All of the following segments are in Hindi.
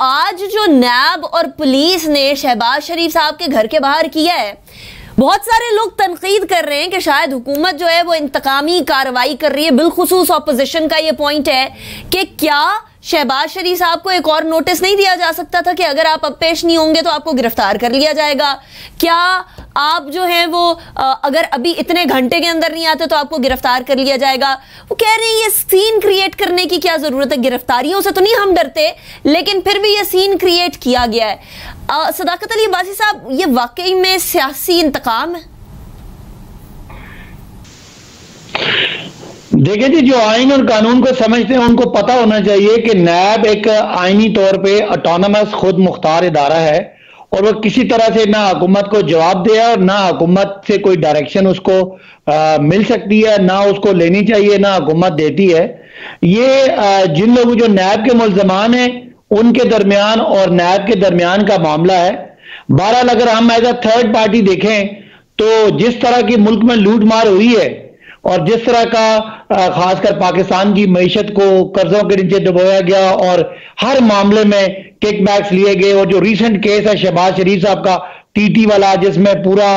आज जो नैब और पुलिस ने शहबाज शरीफ साहब के घर के बाहर किया है, बहुत सारे लोग तनकीद कर रहे हैं कि शायद हुकूमत जो है वो इंतकामी कार्रवाई कर रही है। बिलखुसूस ऑपोजिशन का ये पॉइंट है कि क्या शहबाज शरीफ साहब को एक और नोटिस नहीं दिया जा सकता था कि अगर आप अब पेश नहीं होंगे तो आपको गिरफ्तार कर लिया जाएगा? क्या आप जो है वो अगर अभी इतने घंटे के अंदर नहीं आते तो आपको गिरफ्तार कर लिया जाएगा? वो कह रहे हैं ये सीन क्रिएट करने की क्या जरूरत है? गिरफ्तारियों से तो नहीं हम डरते, लेकिन फिर भी ये सीन क्रिएट किया गया है। सदाकत अली अब्बासी साहब, ये वाकई में सियासी इंतकाम है? देखिए जी, जो आइन और कानून को समझते हैं उनको पता होना चाहिए कि नैब एक आइनी तौर पे ऑटोनमस खुद मुख्तार इदारा है और वो किसी तरह से ना हुकूमत को जवाब दे और ना हुकूमत से कोई डायरेक्शन उसको मिल सकती है, ना उसको लेनी चाहिए, ना हुकूमत देती है। ये जिन लोगों जो नैब के मुल्ज़मान हैं उनके दरमियान और नैब के दरमियान का मामला है। बहरहाल अगर हम एज अ थर्ड पार्टी देखें तो जिस तरह की मुल्क में लूट मार हुई है और जिस तरह का खासकर पाकिस्तान की मईशत को कर्जों के नीचे डुबोया गया और हर मामले में किकबैक्स लिए गए, और जो रीसेंट केस है शहबाज शरीफ साहब का टीटी वाला जिसमें पूरा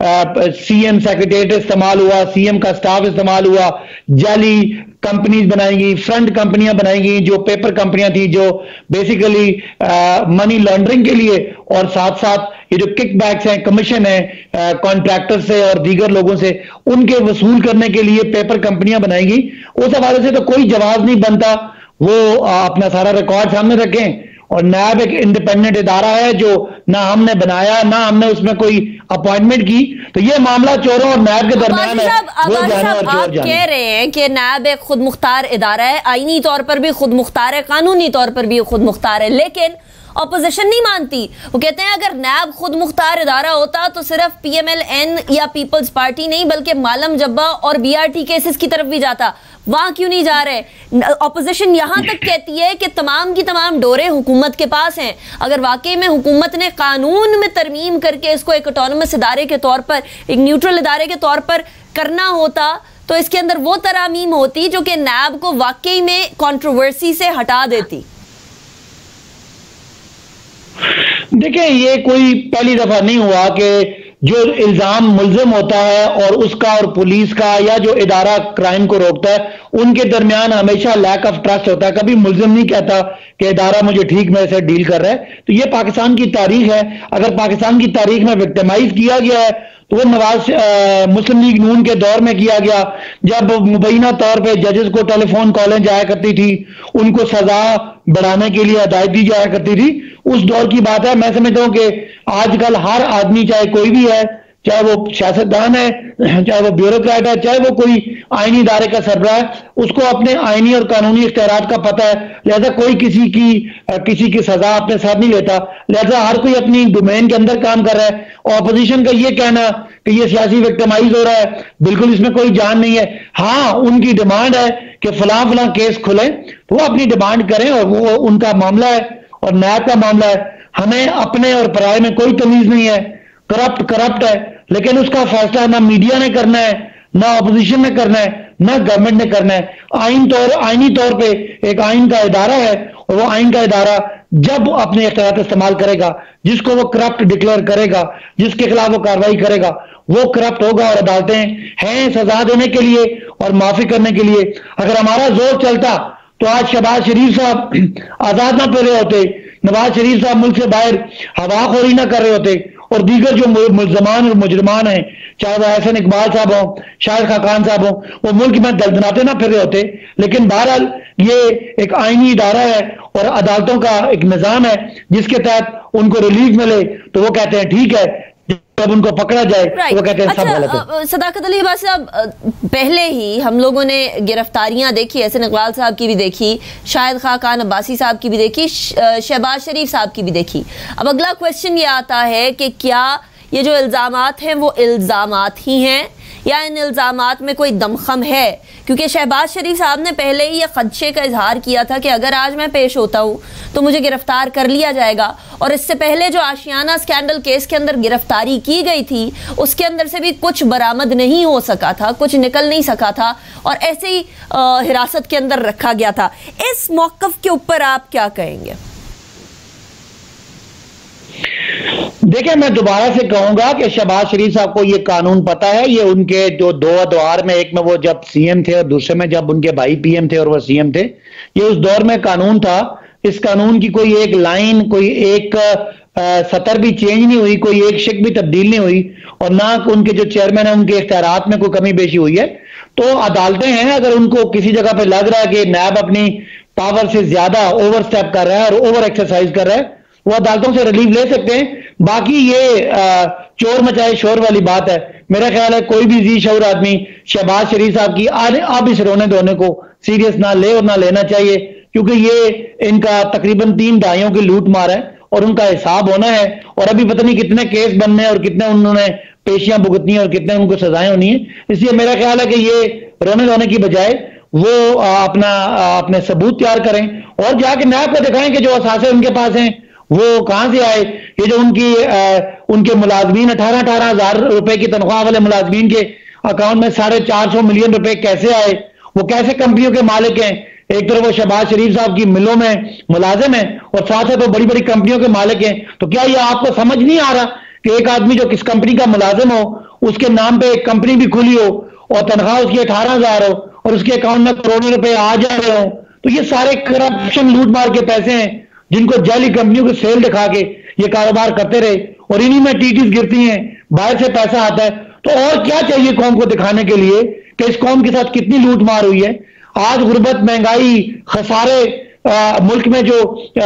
सीएम सेक्रेटरीट इस्तेमाल हुआ, सीएम का स्टाफ इस्तेमाल हुआ, जाली कंपनीज बनाई गई, फ्रंट कंपनियां बनाई गई जो पेपर कंपनियां थी जो बेसिकली मनी लॉन्ड्रिंग के लिए, और साथ साथ ये जो किकबैक्स हैं, कमीशन है कॉन्ट्रैक्टर से और दीगर लोगों से उनके वसूल करने के लिए पेपर कंपनियां बनाई गई। उस हवाले से तो कोई जवाब नहीं बनता। वो अपना सारा रिकॉर्ड सामने रखें। और नैब एक इंडिपेंडेंट इदारा है जो ना हमने बनाया ना हमने उसमें कोई अपॉइंटमेंट की। तो ये मामला चोरों और नैब के दरमियान है। आप कह रहे हैं कि नैब एक खुद मुख्तार इदारा है, आईनी तौर पर भी खुद मुख्तार है, कानूनी तौर पर भी खुद मुख्तार है, लेकिन ऑपोजिशन नहीं मानती। वो कहते हैं अगर नैब खुद मुख्तार इदारा होता तो सिर्फ पीएमएलएन या पीपल्स पार्टी नहीं बल्कि मालम जब्बा और बीआरटी केसेस की तरफ भी जाता। वहां क्यों नहीं जा रहे? ऑपोजिशन यहां तक कहती है कि तमाम की तमाम डोरे हुकूमत के पास हैं। अगर वाकई में हुकूमत ने कानून में तरमीम करके इसको एक ऑटोनमस इदारे के तौर पर, एक न्यूट्रल इदारे के तौर पर करना होता तो इसके अंदर वो तरामीम होती जो कि नैब को वाकई में कंट्रोवर्सी से हटा देती। देखिए, ये कोई पहली दफा नहीं हुआ कि जो इल्जाम मुल्जिम होता है और उसका और पुलिस का या जो इदारा क्राइम को रोकता है उनके दरमियान हमेशा लैक ऑफ ट्रस्ट होता है। कभी मुल्जिम नहीं कहता कि इदारा मुझे ठीक में से डील कर रहा है। तो ये पाकिस्तान की तारीख है। अगर पाकिस्तान की तारीख में विक्टिमाइज किया गया है तो वो मुस्लिम लीग नून के दौर में किया गया, जब मुबैना तौर पे जजेस को टेलीफोन कॉलें जाया करती थी, उनको सजा बढ़ाने के लिए हदायत दी जाया करती थी। उस दौर की बात है। मैं समझता हूं कि आजकल हर आदमी, चाहे कोई भी है, चाहे वो सियासतदान है, चाहे वो ब्यूरोक्रेट है, चाहे वो कोई आईनी इदारे का सरबराह है, उसको अपने आईनी और कानूनी इख्तियारात का पता है। लिहाजा कोई किसी की सजा अपने साथ नहीं लेता। लिहाजा हर कोई अपनी डोमेन के अंदर काम कर रहा है। ऑपोजिशन का ये कहना कि ये सियासी विक्टिमाइज हो रहा है, बिल्कुल इसमें कोई जान नहीं है। हाँ, उनकी डिमांड है कि फलां केस खुले तो वो अपनी डिमांड करें और वो उनका मामला है और नैब का मामला है। हमें अपने और पराये में कोई तमीज नहीं है। करप्ट है, लेकिन उसका फैसला ना मीडिया ने करना है, ना ऑपोजिशन ने करना है, ना गवर्नमेंट ने करना है। आईनी तौर पे एक आइन का इदारा है और वो आइन का इदारा जब अपने इख्तियार इस्तेमाल करेगा, जिसको वो करप्ट डिक्लेयर करेगा, जिसके खिलाफ वो कार्रवाई करेगा, वो करप्ट होगा। और अदालतें हैं सजा देने के लिए और माफी करने के लिए। अगर हमारा जोर चलता तो आज शहबाज शरीफ साहब आजाद ना कर रहे होते, नवाज शरीफ साहब मुल्क से बाहर हवाखोरी ना कर रहे होते, और दीगर जो मुल्ज़मान और मुजरमान हैं, चाहे वो एहसन इकबाल साहब हों, शाहिद खाकान साहब हों, वो मुल्क में दलदलाते ना फिर रहे होते। लेकिन बहरहाल ये एक आईनी इदारा है और अदालतों का एक निज़ाम है जिसके तहत उनको रिलीफ मिले तो वो कहते हैं ठीक है, जब उनको पकड़ा जाए तो वो कहते हैं सब गलत है। सदाकत अली अब्बासी साहब, पहले ही हम लोगों ने गिरफ्तारियां देखी, एहसन इकबाल साहब की भी देखी, शाहिद खाकान अब्बासी साहब की भी देखी, शहबाज शरीफ साहब की भी देखी। अब अगला क्वेश्चन ये आता है कि क्या ये जो इल्ज़ामात हैं वो इल्ज़ामात ही हैं या इन इल्ज़ामात में कोई दमखम है? क्योंकि शहबाज शरीफ साहब ने पहले ही ये खदशे का इजहार किया था कि अगर आज मैं पेश होता हूँ तो मुझे गिरफ्तार कर लिया जाएगा। और इससे पहले जो आशियाना स्कैंडल केस के अंदर गिरफ्तारी की गई थी उसके अंदर से भी कुछ बरामद नहीं हो सका था, कुछ निकल नहीं सका था और ऐसे ही हिरासत के अंदर रखा गया था। इस मौक़िफ़ के ऊपर आप क्या कहेंगे? देखिए, मैं दोबारा से कहूंगा कि शहबाज शरीफ साहब को ये कानून पता है। ये उनके जो दो दौर में, एक में वो जब सीएम थे और दूसरे में जब उनके भाई पीएम थे और वो सीएम थे, ये उस दौर में कानून था। इस कानून की कोई एक लाइन, कोई एक सतर भी चेंज नहीं हुई, कोई एक शिक भी तब्दील नहीं हुई, और ना उनके जो चेयरमैन है उनके इख्तियारात में कोई कमी बेशी हुई है। तो अदालतें हैं, अगर उनको किसी जगह पे लग रहा है कि नैब अपनी पावर से ज्यादा ओवर स्टेप कर रहा है और ओवर एक्सरसाइज कर रहा है, वो अदालतों से रिलीफ ले सकते हैं। बाकी ये चोर मचाए शोर वाली बात है। मेरा ख्याल है कोई भी जी शऊर आदमी शहबाज शरीफ साहब की अब इस रोने धोने को सीरियस ना ले और ना लेना चाहिए, क्योंकि ये इनका तकरीबन 3 दहाइयों की लूट मार है और उनका हिसाब होना है। और अभी पता नहीं कितने केस बनने हैं और कितने उन्होंने पेशियां भुगतनी है और कितने उनको सजाएं होनी है। इसलिए मेरा ख्याल है कि ये रोने धोने की बजाय वो अपने सबूत तैयार करें और जाके नैब को दिखाएं कि जो असासे उनके पास हैं वो कहां से आए। ये जो उनके मुलाजमीन 18-18 हजार रुपए की तनख्वाह वाले मुलाजमीन के अकाउंट में 450 मिलियन रुपए कैसे आए, वो कैसे कंपनियों के मालिक हैं। एक तरफ वो शहबाज शरीफ साहब की मिलों में मुलाजिम है और साथ साथ वो बड़ी बड़ी कंपनियों के मालिक हैं। तो क्या ये आपको समझ नहीं आ रहा कि एक आदमी जो किस कंपनी का मुलाजिम हो, उसके नाम पे एक कंपनी भी खुली हो और तनख्वाह उसकी 18,000 हो और उसके अकाउंट में करोड़ों रुपए आ जा रहे हो, तो ये सारे करप्शन लूट मार के पैसे हैं जिनको जाली कंपनियों को सेल दिखा के ये कारोबार करते रहे और इन्हीं में टीटीज गिरती हैं, बाहर से पैसा आता है। तो और क्या चाहिए कौम को दिखाने के लिए कि इस कौम के साथ कितनी लूट मार हुई है। आज गुर्बत, महंगाई, खसारे, मुल्क में जो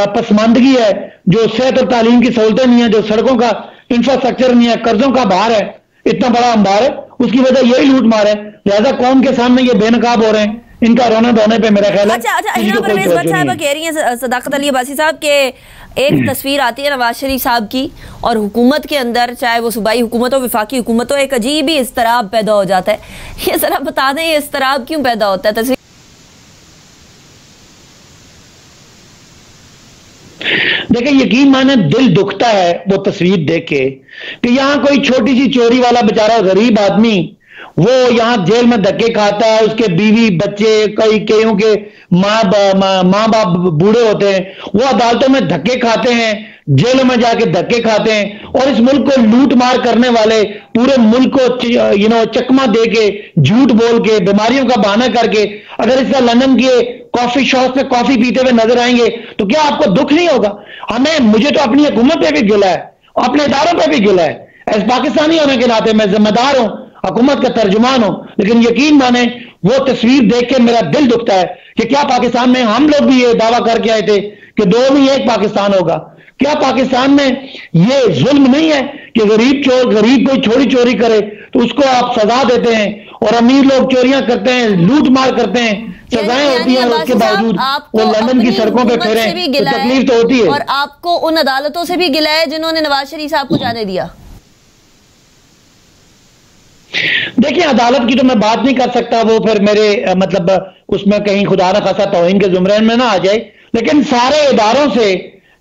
पसमानदगी है, जो सेहत और तालीम की सहूलतें नहीं है, जो सड़कों का इंफ्रास्ट्रक्चर नहीं है, कर्जों का भार है, इतना बड़ा अंबार है, उसकी वजह यही लूट मार है। लिहाजा कौम के सामने ये बेनकाब हो रहे हैं, इनका रोने धोने पे मेरा ख्याल है। अच्छा, कह रही हैं सदाकत अली अब्बासी साहब के एक तस्वीर आती है नवाज शरीफ साहब की और हुकूमत के अंदर, चाहे वो सूबाई हुकूमत हो, विफाकी हुकूमत हो, एक अजीब ही इस्तराब पैदा हो जाता है। ये जरा बता दें ये इस्तराब क्यों पैदा होता है? तस्वीर देखिए, यकीन माने दिल दुखता है वो तस्वीर देख के कि यहाँ कोई छोटी सी चोरी वाला बेचारा गरीब आदमी वो यहाँ जेल में धक्के खाता है, उसके बीवी बच्चे, कईयों के माँ बाप बूढ़े होते हैं, वो अदालतों में धक्के खाते हैं, जेलों में जाके धक्के खाते हैं। और इस मुल्क को लूट मार करने वाले पूरे मुल्क को चकमा दे के, झूठ बोल के, बीमारियों का बहाना करके अगर इस लंदन के कॉफी शॉप में कॉफी पीते हुए नजर आएंगे तो क्या आपको दुख नहीं होगा? मुझे तो अपनी हुकूमत पे भी गिला है, अपने इदारों पे भी गिला है। एज पाकिस्तानी होने के नाते मैं जिम्मेदार हूं, हुकूमत का तर्जुमान हूं, लेकिन यकीन माने वो तस्वीर देख के मेरा दिल दुखता है कि क्या पाकिस्तान में हम लोग भी ये दावा करके आए थे कि 2 में 1 पाकिस्तान होगा? क्या पाकिस्तान में ये जुल्म नहीं है कि गरीब कोई छोटी चोरी करे तो उसको आप सजा देते हैं और अमीर लोग चोरियां करते हैं, लूट मार करते हैं, सजाएं होती हैं, उसके बावजूद वो लंदन की सड़कों पे फिरे तो तकलीफ तो होती है। और आपको उन अदालतों से भी गिला है जिन्होंने नवाज शरीफ साहब को जाने दिया। देखिए, अदालत की तो मैं बात नहीं कर सकता, वो फिर मेरे मतलब उसमें कहीं खुदा न खासा तौहीन के जुमरे में ना आ जाए, लेकिन सारे इदारों से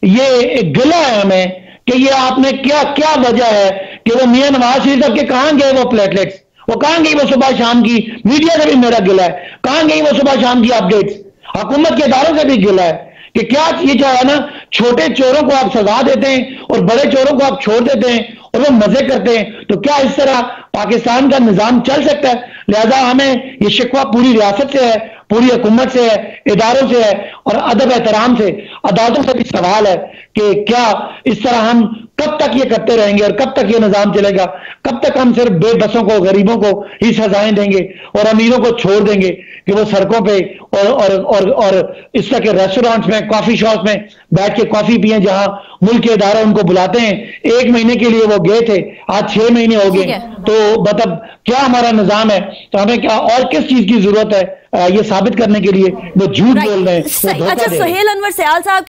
ये गिला है हमें कि ये आपने क्या वजह है कि वो मियां नवाज शरीफ साहब के कहां गए वो प्लेटलेट्स, वो कहां गई वो सुबह शाम की, मीडिया से भी मेरा गिला है, कहां गई वो सुबह शाम की अपडेट्स, हुकूमत के इदारों से भी गिला है कि क्या ये जो है ना, छोटे चोरों को आप सजा देते हैं और बड़े चोरों को आप छोड़ देते हैं और वो मजे करते हैं। तो क्या इस तरह पाकिस्तान का निजाम चल सकता है? लिहाजा हमें ये शिकवा पूरी रियासत से है, पूरी हुकूमत से है, इदारों से है और अदब एहतराम से, अदालतों से भी सवाल है कि क्या इस तरह हम कब तक ये करते रहेंगे और कब तक ये निजाम चलेगा? कब तक हम सिर्फ बेबसों को, गरीबों को ही सजाएं देंगे और अमीरों को छोड़ देंगे कि वो सड़कों पे और इस तरह के रेस्टोरेंट्स में, कॉफी शॉप में बैठ के कॉफी पिए, जहां मुल्क के इदारे उनको बुलाते हैं। 1 महीने के लिए वो गए थे, आज 6 महीने हो गए। तो मतलब क्या हमारा निजाम है? तो हमें क्या और किस चीज की जरूरत है ये साबित करने के लिए वो झूठ बोल रहे हैं। अच्छा, सुहेल अनवर सयाल साहब